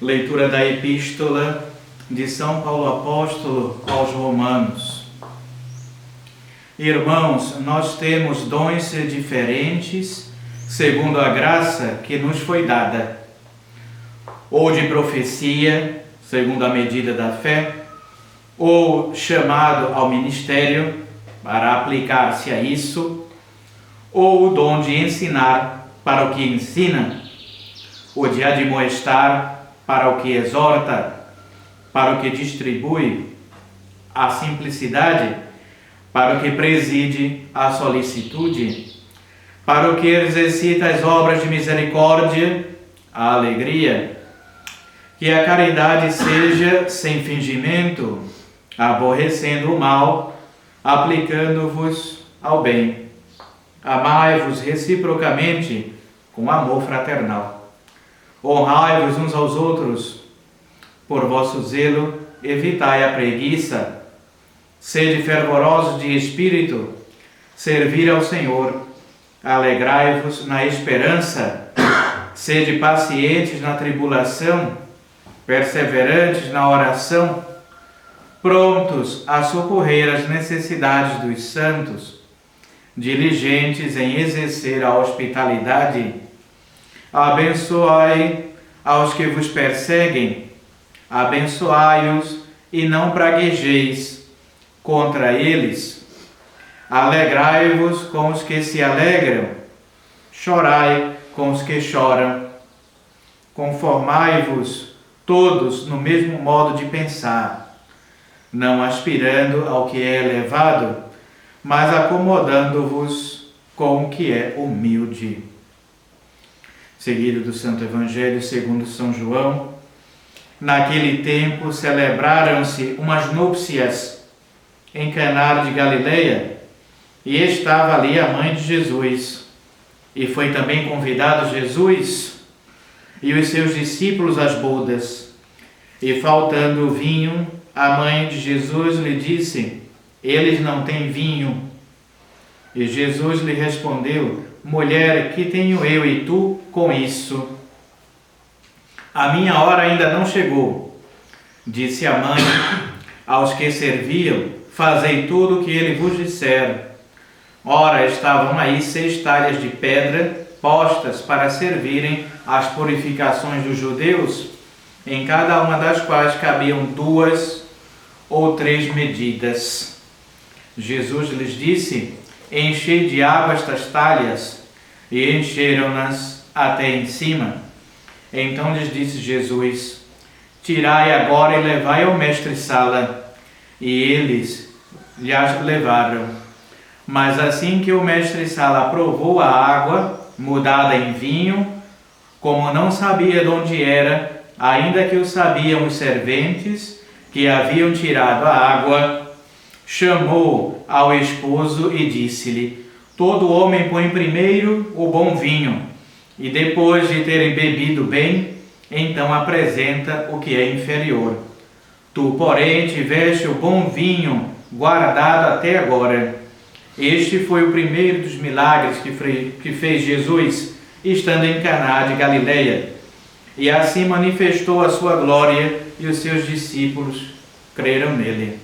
Leitura da Epístola de São Paulo Apóstolo aos Romanos. Irmãos, nós temos dons diferentes segundo a graça que nos foi dada, ou de profecia, segundo a medida da fé, ou chamado ao ministério para aplicar-se a isso, ou o dom de ensinar para o que ensina, ou de admoestar para o que exorta, para o que distribui a simplicidade, para o que preside a solicitude, para o que exercita as obras de misericórdia, a alegria. Que a caridade seja sem fingimento, aborrecendo o mal, aplicando-vos ao bem. Amai-vos reciprocamente com amor fraternal. Honrai-vos uns aos outros, por vosso zelo, evitai a preguiça. Sede fervorosos de espírito, servir ao Senhor. Alegrai-vos na esperança, sede pacientes na tribulação, perseverantes na oração, prontos a socorrer as necessidades dos santos, diligentes em exercer a hospitalidade. Abençoai aos que vos perseguem, abençoai-os e não praguejeis contra eles. Alegrai-vos com os que se alegram, chorai com os que choram. Conformai-vos todos no mesmo modo de pensar, não aspirando ao que é elevado, mas acomodando-vos com o que é humilde. Seguido do Santo Evangelho segundo São João, naquele tempo celebraram-se umas núpcias em Caná de Galileia, e estava ali a mãe de Jesus. E foi também convidado Jesus e os seus discípulos às bodas. E faltando vinho, a mãe de Jesus lhe disse: eles não têm vinho. E Jesus lhe respondeu: mulher, que tenho eu e tu com isso? A minha hora ainda não chegou. Disse a mãe aos que serviam: fazei tudo o que ele vos disser. Ora, estavam aí 6 talhas de pedra postas para servirem às purificações dos judeus, em cada uma das quais cabiam 2 ou 3 medidas. Jesus lhes disse: enchei de água estas talhas, e encheram-nas até em cima. Então lhes disse Jesus: tirai agora e levai ao mestre-sala. E eles lhes levaram. Mas assim que o mestre-sala provou a água, mudada em vinho, como não sabia de onde era, ainda que o sabiam os serventes que haviam tirado a água, chamou ao esposo e disse-lhe: todo homem põe primeiro o bom vinho, e depois de terem bebido bem, então apresenta o que é inferior. Tu, porém, tiveste o bom vinho guardado até agora. Este foi o primeiro dos milagres que fez Jesus, estando em Caná de Galileia. E assim manifestou a sua glória, e os seus discípulos creram nele.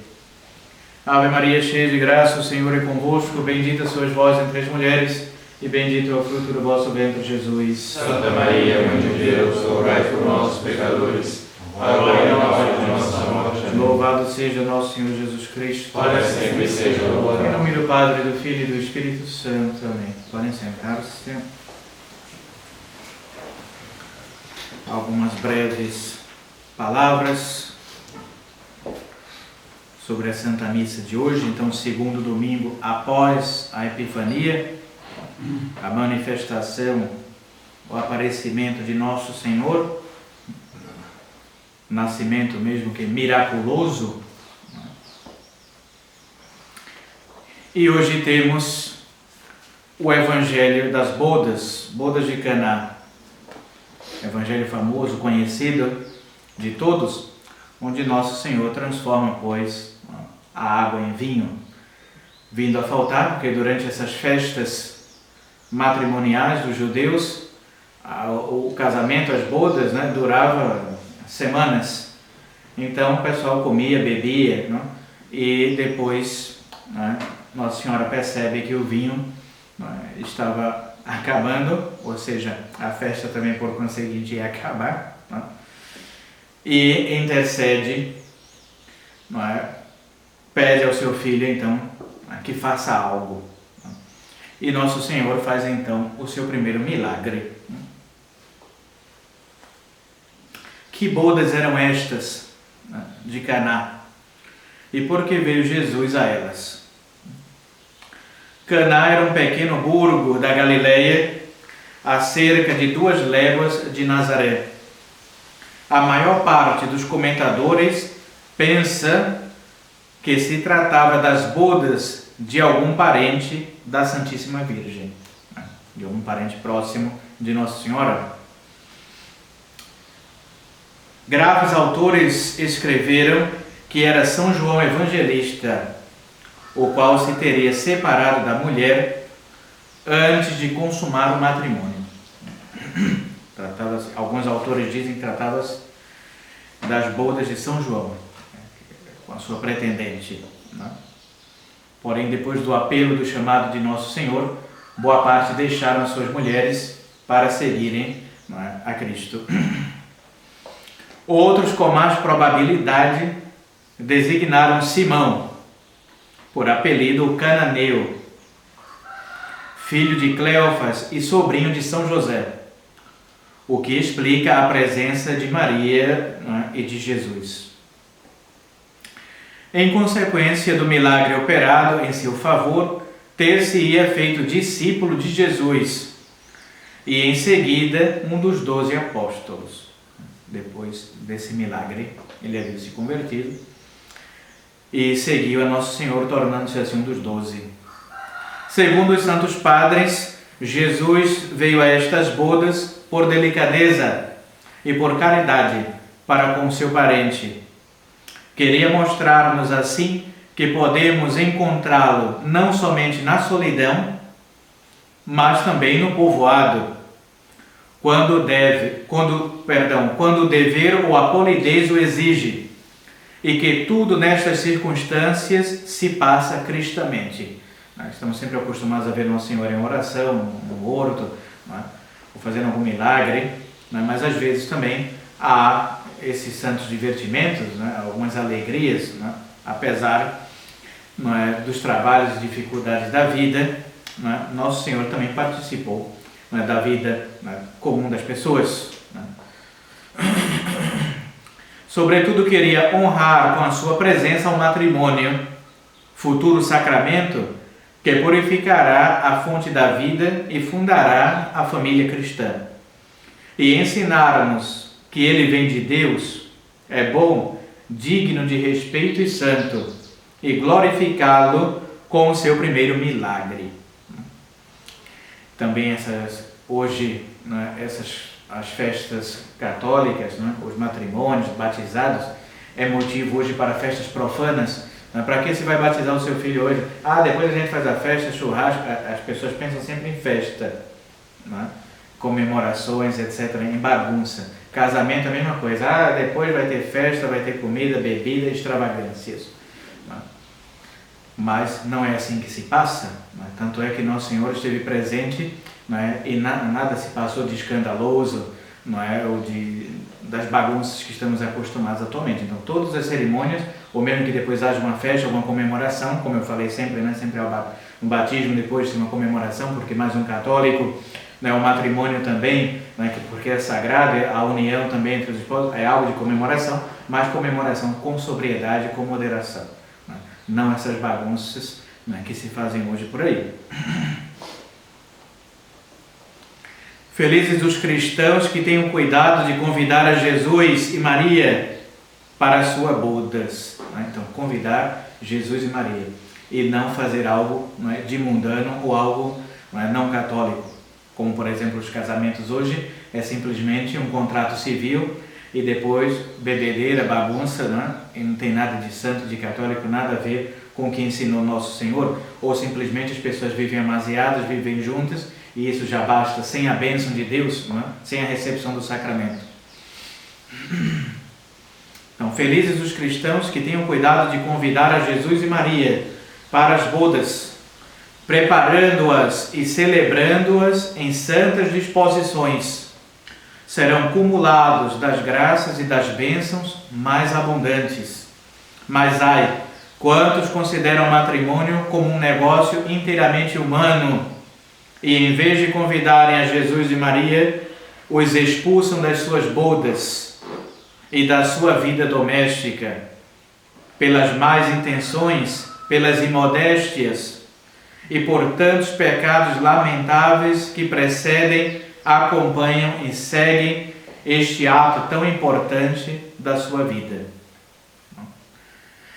Ave Maria, cheia de graça, o Senhor é convosco. Bendita sois vós entre as mulheres, e bendito é o fruto do vosso ventre, Jesus. Santa Maria, Mãe de Deus, rogai por nós, pecadores, agora e na hora de nossa morte. Amém. Louvado seja nosso Senhor Jesus Cristo. Para sempre seja louvado. Em nome do Padre, do Filho e do Espírito Santo. Amém. Podem sentar-se. Algumas breves palavras sobre a Santa Missa de hoje. Então, segundo domingo após a Epifania, a manifestação, o aparecimento de Nosso Senhor, nascimento mesmo que miraculoso. E hoje temos o Evangelho das bodas, bodas de Caná. Evangelho famoso, conhecido de todos, onde Nosso Senhor transforma, pois, a água em vinho, vindo a faltar, porque durante essas festas matrimoniais dos judeus, o casamento, as bodas, durava semanas. Então o pessoal comia, bebia, não? E depois, né, Nossa Senhora percebe que o vinho, né, estava acabando, ou seja, a festa também por conseguinte ia acabar, né? E intercede, né, pede ao seu filho então que faça algo. E Nosso Senhor faz então o seu primeiro milagre. Que bodas eram estas, né, de Caná? E por que veio Jesus a elas? Caná era um pequeno burgo da Galileia, a cerca de 2 léguas de Nazaré. A maior parte dos comentadores pensa que se tratava das bodas de algum parente da Santíssima Virgem, de algum parente próximo de Nossa Senhora. Graves autores escreveram que era São João Evangelista, o qual se teria separado da mulher antes de consumar o matrimônio. Alguns autores dizem que tratava-se das bodas de São João, com a sua pretendente, né? Porém, depois do apelo do chamado de Nosso Senhor, boa parte deixaram as suas mulheres para seguirem, né, a Cristo. Outros, com mais probabilidade, designaram Simão, por apelido Cananeu, filho de Cleofas e sobrinho de São José, o que explica a presença de Maria, né, e de Jesus. Em consequência do milagre operado em seu favor, ter-se-ia feito discípulo de Jesus e em seguida um dos 12 apóstolos. Depois desse milagre, ele havia se convertido e seguiu a Nosso Senhor, tornando-se assim um dos 12. Segundo os santos padres, Jesus veio a estas bodas por delicadeza e por caridade para com seu parente. Queria mostrar-nos assim que podemos encontrá-lo não somente na solidão, mas também no povoado, quando o dever ou a polidez o exige, e que tudo nestas circunstâncias se passa cristamente. Nós estamos sempre acostumados a ver Nosso Senhor em oração, no horto, ou fazendo algum milagre, mas às vezes também há esses santos divertimentos, algumas alegrias, apesar dos trabalhos e dificuldades da vida, Nosso Senhor também participou da vida comum das pessoas. Sobretudo queria honrar com a sua presença o matrimônio, futuro sacramento que purificará a fonte da vida e fundará a família cristã. E ensinar-nos que ele vem de Deus, é bom, digno de respeito e santo, e glorificá-lo com o seu primeiro milagre. Também hoje, as festas católicas, os matrimônios, batizados, é motivo hoje para festas profanas. Para que se vai batizar o seu filho hoje? Depois a gente faz a festa, churrasco. As pessoas pensam sempre em festa, comemorações, etc., em bagunça. Casamento é a mesma coisa. Depois vai ter festa, vai ter comida, bebida, extravagâncias. Mas não é assim que se passa. Tanto é que Nosso Senhor esteve presente, e nada se passou de escandaloso, ou das bagunças que estamos acostumados atualmente. Então, todas as cerimônias, ou mesmo que depois haja uma festa, alguma comemoração, como eu falei sempre, sempre há um batismo, depois tem uma comemoração, porque mais um católico, o matrimônio também, porque é sagrado, a união também entre os esposos, é algo de comemoração, mas comemoração com sobriedade, com moderação. Não essas bagunças que se fazem hoje por aí. Felizes os cristãos que têm o cuidado de convidar a Jesus e Maria para as suas bodas. Então, convidar Jesus e Maria. E não fazer algo de mundano ou algo não católico. Como, por exemplo, os casamentos hoje é simplesmente um contrato civil e depois bebedeira, bagunça, e não tem nada de santo, de católico, nada a ver com o que ensinou Nosso Senhor. Ou simplesmente as pessoas vivem amasiadas, vivem juntas, e isso já basta, sem a bênção de Deus, sem a recepção do sacramento. Então, felizes os cristãos que tenham cuidado de convidar a Jesus e Maria para as bodas, preparando-as e celebrando-as em santas disposições. Serão cumulados das graças e das bênçãos mais abundantes. Mas ai, quantos consideram o matrimônio como um negócio inteiramente humano e, em vez de convidarem a Jesus e Maria, os expulsam das suas bodas e da sua vida doméstica, pelas más intenções, pelas imodéstias e por tantos pecados lamentáveis que precedem, acompanham e seguem este ato tão importante da sua vida.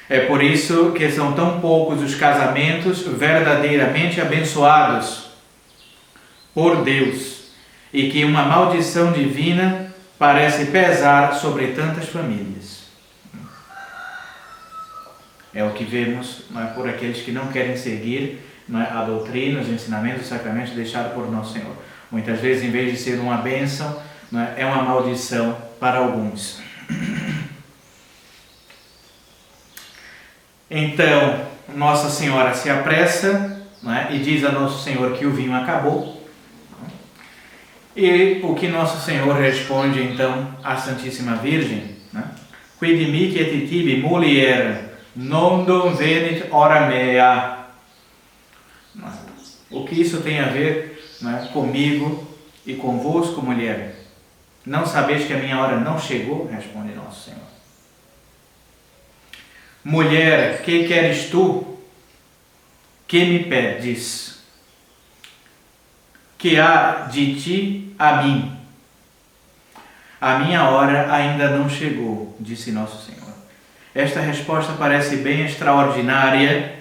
É por isso que são tão poucos os casamentos verdadeiramente abençoados por Deus e que uma maldição divina parece pesar sobre tantas famílias. É o que vemos, não é, por aqueles que não querem seguir, não é, a doutrina, os ensinamentos, os sacramentos deixados por Nosso Senhor. Muitas vezes, em vez de ser uma bênção, não é, é uma maldição para alguns. Então, Nossa Senhora se apressa, não é, e diz a Nosso Senhor que o vinho acabou. E o que Nosso Senhor responde então à Santíssima Virgem? Quid mihi et tibi mulier, non venit hora mea. O que isso tem a ver, não é, comigo e convosco, mulher? Não sabeis que a minha hora não chegou? Responde Nosso Senhor. Mulher, que queres tu? Que me pedes? Que há de ti a mim? A minha hora ainda não chegou, disse Nosso Senhor. Esta resposta parece bem extraordinária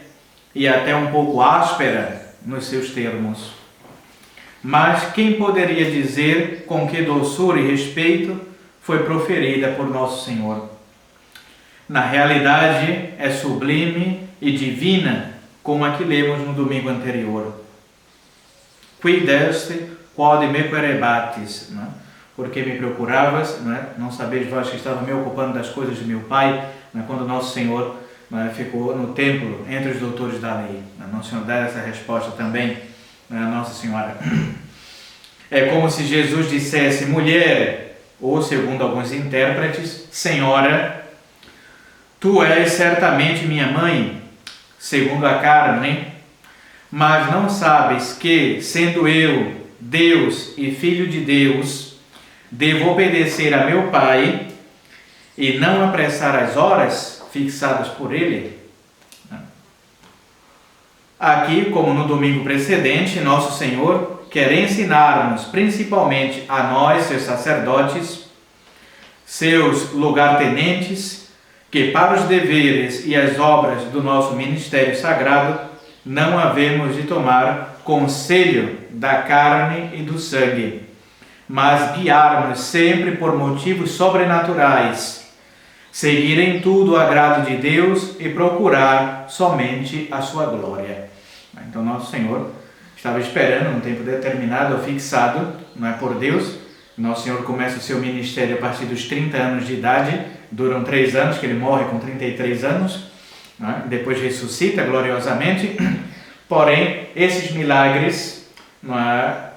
e até um pouco áspera nos seus termos. Mas quem poderia dizer com que doçura e respeito foi proferida por Nosso Senhor? Na realidade, é sublime e divina, como a que lemos no domingo anterior. Quid est quod me querebatis, não é? Porque me procuravas, não é? Não sabeis vós que estava me ocupando das coisas de meu Pai, não é? Quando Nosso Senhor, não é, ficou no templo entre os doutores da lei. Não é? Nosso Senhor dá essa resposta também, não é, a Nossa Senhora. É como se Jesus dissesse, mulher, ou segundo alguns intérpretes, Senhora, tu és certamente minha mãe, segundo a carne, mas não sabes que, sendo eu Deus e Filho de Deus, devo obedecer a meu Pai e não apressar as horas fixadas por Ele? Aqui, como no domingo precedente, Nosso Senhor quer ensinar-nos, principalmente a nós, seus sacerdotes, seus lugartenentes, que para os deveres e as obras do nosso ministério sagrado não havemos de tomar conselho da carne e do sangue, mas guiar-nos sempre por motivos sobrenaturais, seguir em tudo o agrado de Deus e procurar somente a sua glória. Então Nosso Senhor estava esperando um tempo determinado ou fixado, não é, por Deus. Nosso Senhor começa o seu ministério a partir dos 30 anos de idade, duram 3 anos, que ele morre com 33 anos, não é? Depois ressuscita gloriosamente. Porém, esses milagres, não é,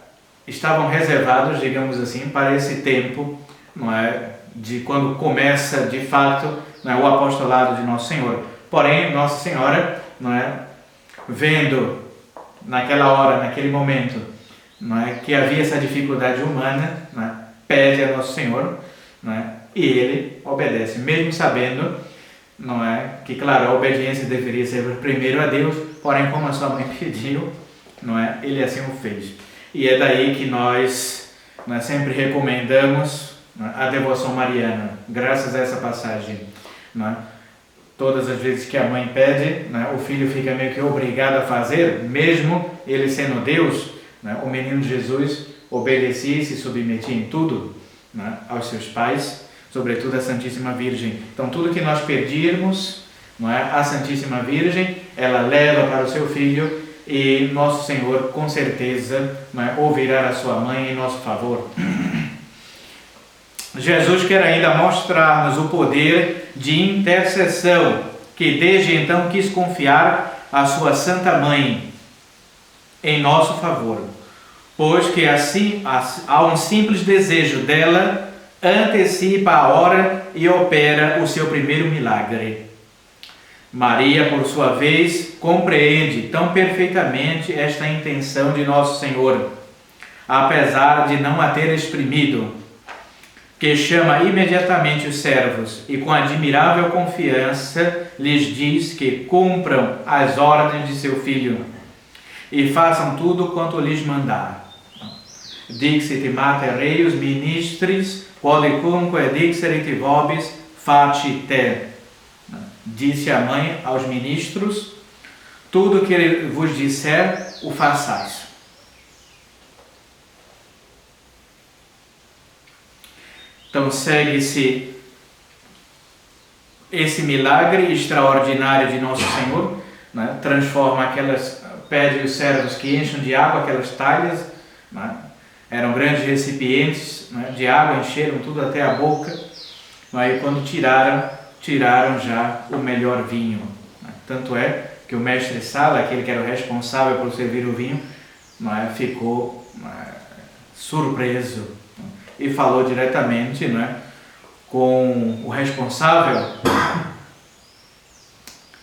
estavam reservados, digamos assim, para esse tempo, não é, de quando começa de fato, não é, o apostolado de Nosso Senhor. Porém, Nossa Senhora, não é, vendo naquela hora, naquele momento, não é, que havia essa dificuldade humana, não é, pede a Nosso Senhor, não é, e ele obedece, mesmo sabendo, não é, que claro, a obediência deveria ser primeiro a Deus, porém como a sua mãe pediu, não é, ele assim o fez. E é daí que nós sempre recomendamos, não é, a devoção mariana, graças a essa passagem, não é? Todas as vezes que a mãe pede, não é, o filho fica meio que obrigado a fazer, mesmo ele sendo Deus, não é? O menino Jesus obedecia e se submetia em tudo, não é, aos seus pais, sobretudo a Santíssima Virgem. Então tudo que nós pedirmos, não é, a Santíssima Virgem, ela leva para o seu filho e Nosso Senhor com certeza, não é, ouvirá a sua mãe em nosso favor. Jesus quer ainda mostrar-nos o poder de intercessão que desde então quis confiar à sua Santa Mãe em nosso favor, pois que assim há um simples desejo dela, antecipa a hora e opera o seu primeiro milagre. Maria, por sua vez, compreende tão perfeitamente esta intenção de Nosso Senhor, apesar de não a ter exprimido, que chama imediatamente os servos e com admirável confiança lhes diz que cumpram as ordens de seu filho e façam tudo quanto lhes mandar. Dixit mater eius ministris, quodicumque dixerit vobis, facite. Disse a mãe aos ministros: tudo que ele vos disser, o façais. Então segue-se esse milagre extraordinário de Nosso Senhor, né? Transforma pede os servos que enchem de água aquelas talhas, né? Eram grandes recipientes, né, de água, encheram tudo até a boca, né? E quando tiraram já o melhor vinho, né? Tanto é que o mestre Sala, aquele que era o responsável por servir o vinho, né, ficou surpreso, né? E falou diretamente, né, com o responsável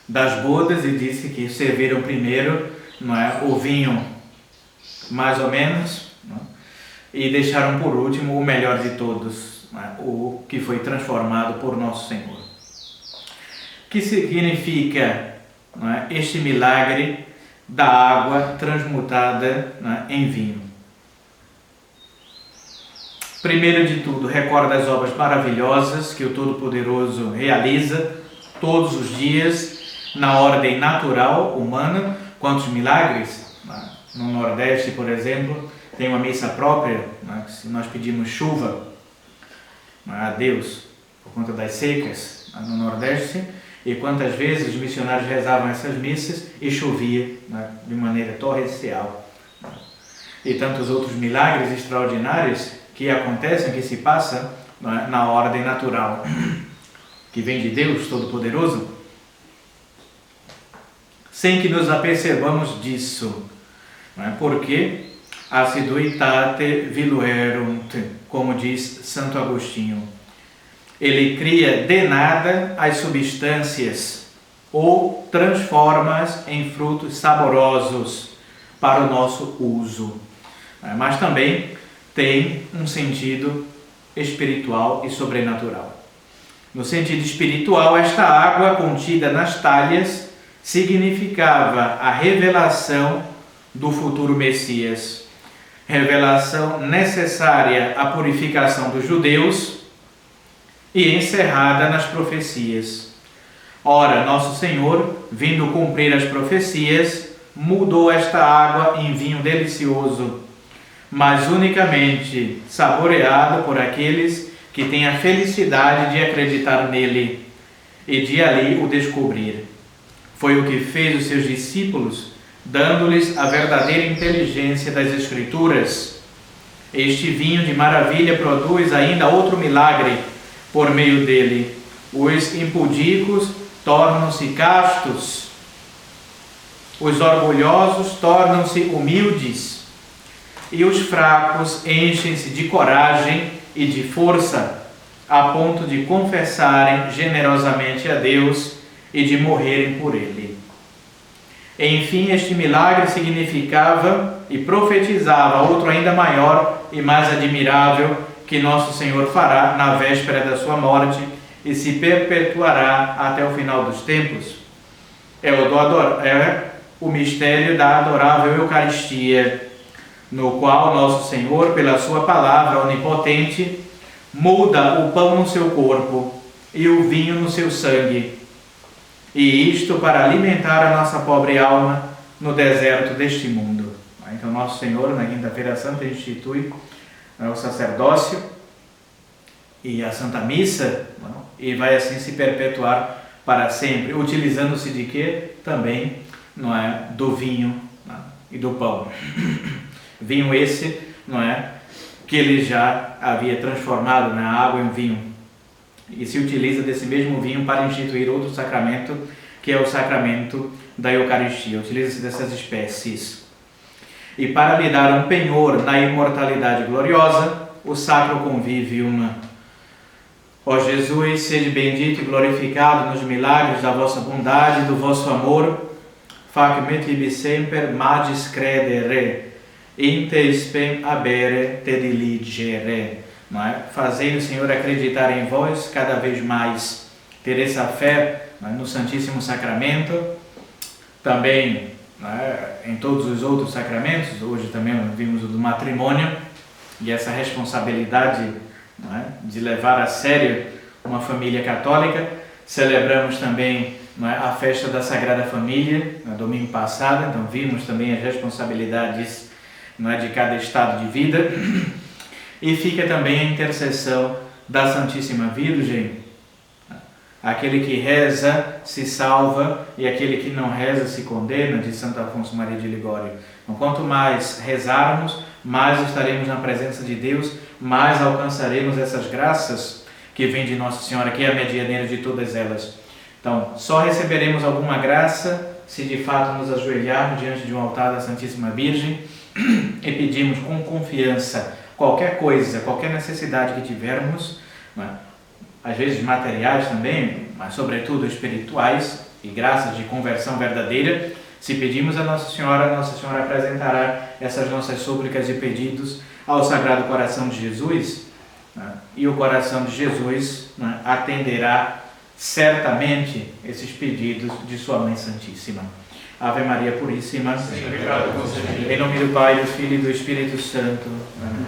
das bodas e disse que serviram primeiro, não é, o vinho mais ou menos, não é, e deixaram por último o melhor de todos, não é, o que foi transformado por Nosso Senhor. O que significa, não é, este milagre da água transmutada, não é, em vinho? Primeiro de tudo, recorda as obras maravilhosas que o Todo-Poderoso realiza todos os dias na ordem natural humana. Quantos milagres? No Nordeste, por exemplo, tem uma missa própria, se nós pedimos chuva a Deus por conta das secas no Nordeste, e quantas vezes os missionários rezavam essas missas e chovia de maneira torrencial. E tantos outros milagres extraordinários que acontecem, que se passam na ordem natural, que vem de Deus Todo-Poderoso, sem que nos apercebamos disso, porque assiduitate viluerunt, como diz Santo Agostinho. Ele cria de nada as substâncias ou transforma-as em frutos saborosos para o nosso uso, mas também tem um sentido espiritual e sobrenatural. No sentido espiritual, esta água contida nas talhas significava a revelação do futuro Messias, revelação necessária à purificação dos judeus e encerrada nas profecias. Ora, Nosso Senhor, vindo cumprir as profecias, mudou esta água em vinho delicioso, mas unicamente saboreado por aqueles que têm a felicidade de acreditar nele e de ali o descobrir. Foi o que fez os seus discípulos, dando-lhes a verdadeira inteligência das Escrituras. Este vinho de maravilha produz ainda outro milagre por meio dele. Os impudicos tornam-se castos, os orgulhosos tornam-se humildes, e os fracos enchem-se de coragem e de força, a ponto de confessarem generosamente a Deus e de morrerem por Ele. Enfim, este milagre significava e profetizava outro ainda maior e mais admirável que Nosso Senhor fará na véspera da sua morte e se perpetuará até o final dos tempos. É o mistério da adorável Eucaristia, no qual Nosso Senhor, pela sua palavra onipotente, muda o pão no seu corpo e o vinho no seu sangue, e isto para alimentar a nossa pobre alma no deserto deste mundo. Então Nosso Senhor, na Quinta-feira Santa, institui o sacerdócio e a Santa Missa, e vai assim se perpetuar para sempre, utilizando-se de quê? Também, não é, do vinho e do pão. Vinho esse, não é, que ele já havia transformado na água em vinho. E se utiliza desse mesmo vinho para instituir outro sacramento, que é o sacramento da Eucaristia. Utiliza-se dessas espécies. E para lhe dar um penhor na imortalidade gloriosa, o Sacro Convivium. Ó Jesus, sede bendito e glorificado nos milagres da vossa bondade e do vosso amor. Fac me tibi semper magis credere, in te spem habere te diligere. Não é? Fazei o Senhor acreditar em vós cada vez mais, ter essa fé, não é? No Santíssimo Sacramento, também, não é? Em todos os outros sacramentos. Hoje também vimos o do matrimônio, e essa responsabilidade, não é? De levar a sério uma família católica. Celebramos também, não é? A festa da Sagrada Família, no domingo passado, então vimos também as responsabilidades, não é? De cada estado de vida. E fica também a intercessão da Santíssima Virgem. Aquele que reza se salva e aquele que não reza se condena, de Santo Afonso Maria de Ligório. Então, quanto mais rezarmos, mais estaremos na presença de Deus, mais alcançaremos essas graças que vêm de Nossa Senhora, que é a medianeira de todas elas. Então, só receberemos alguma graça se de fato nos ajoelharmos diante de um altar da Santíssima Virgem e pedimos com confiança qualquer coisa, qualquer necessidade que tivermos, né? Às vezes materiais também, mas sobretudo espirituais, e graças de conversão verdadeira. Se pedimos a Nossa Senhora apresentará essas nossas súplicas e pedidos ao Sagrado Coração de Jesus, né? E o coração de Jesus, né, atenderá certamente esses pedidos de sua Mãe Santíssima. Ave Maria Puríssima, sem pecado concebida. Em nome do Pai, do Filho e do Espírito Santo. Amém.